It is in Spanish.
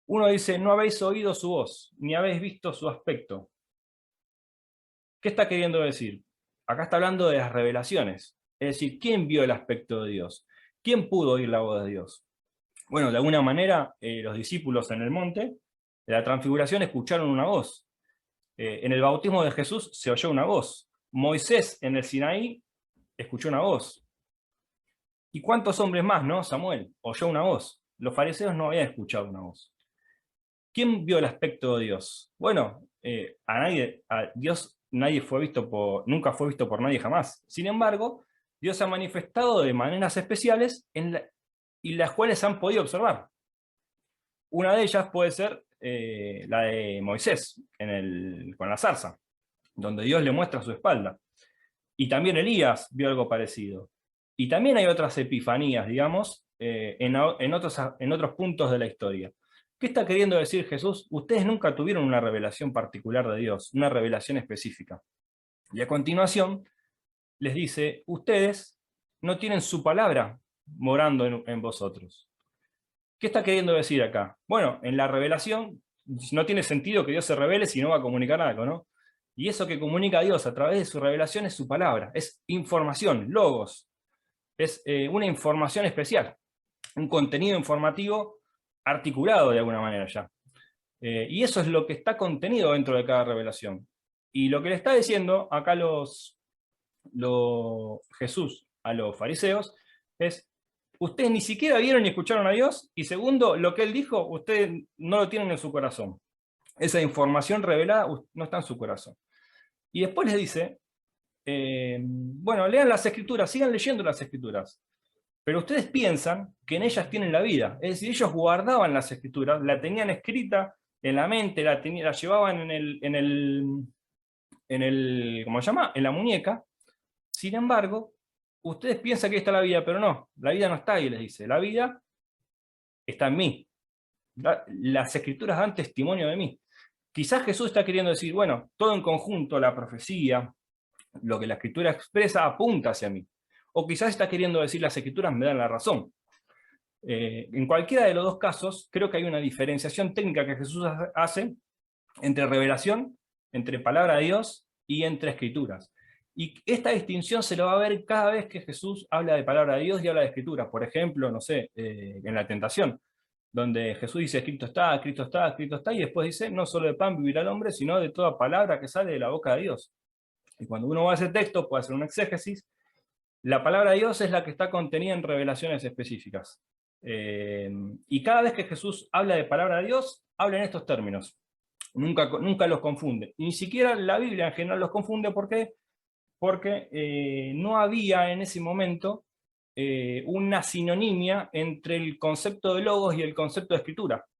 Uno dice, no habéis oído su voz, ni habéis visto su aspecto. ¿Qué está queriendo decir? Acá está hablando de las revelaciones. Es decir, ¿quién vio el aspecto de Dios? ¿Quién pudo oír la voz de Dios? Bueno, de alguna manera, los discípulos en el monte de la transfiguración escucharon una voz. En el bautismo de Jesús se oyó una voz. Moisés en el Sinaí escuchó una voz. ¿Y cuántos hombres más, no? Samuel oyó una voz. Los fariseos no habían escuchado una voz. ¿Quién vio el aspecto de Dios? Bueno, a Dios nunca fue visto por nadie jamás. Sin embargo, Dios se ha manifestado de maneras especiales y las cuales han podido observar. Una de ellas puede ser la de Moisés con la zarza, donde Dios le muestra su espalda. Y también Elías vio algo parecido. Y también hay otras epifanías, digamos, en otros puntos de la historia. ¿Qué está queriendo decir Jesús? Ustedes nunca tuvieron una revelación particular de Dios, una revelación específica. Y a continuación les dice, ustedes no tienen su palabra morando en vosotros. ¿Qué está queriendo decir acá? Bueno, en la revelación no tiene sentido que Dios se revele si no va a comunicar algo, ¿no? Y eso que comunica a Dios a través de su revelación es su palabra, es información, logos, es una información especial, un contenido informativo articulado de alguna manera ya. Y eso es lo que está contenido dentro de cada revelación. Y lo que le está diciendo acá Jesús a los fariseos es, ustedes ni siquiera vieron ni escucharon a Dios, y segundo, lo que él dijo, ustedes no lo tienen en su corazón. Esa información revelada no está en su corazón. Y después les dice, bueno, lean las escrituras, sigan leyendo las escrituras, pero ustedes piensan que en ellas tienen la vida. Es decir, ellos guardaban las escrituras, la tenían escrita en la mente, la llevaban ¿cómo se llama? En la muñeca. Sin embargo, ustedes piensan que ahí está la vida, pero no, la vida no está ahí, les dice. La vida está en mí. Las escrituras dan testimonio de mí. Quizás Jesús está queriendo decir, bueno, todo en conjunto, la profecía, lo que la escritura expresa, apunta hacia mí. O quizás está queriendo decir, las escrituras me dan la razón. En cualquiera de los dos casos, creo que hay una diferenciación técnica que Jesús hace entre revelación, entre palabra de Dios y entre escrituras. Y esta distinción se lo va a ver cada vez que Jesús habla de palabra de Dios y habla de escrituras. Por ejemplo, no sé, en la tentación, donde Jesús dice, escrito está, escrito está, escrito está, y después dice, no solo de pan vivirá el hombre, sino de toda palabra que sale de la boca de Dios. Y cuando uno va a ese texto, puede hacer un exégesis, la palabra de Dios es la que está contenida en revelaciones específicas. Y cada vez que Jesús habla de palabra de Dios, habla en estos términos. Nunca los confunde. Ni siquiera la Biblia en general los confunde. ¿Por qué? Porque no había en ese momento una sinonimia entre el concepto de logos y el concepto de escritura.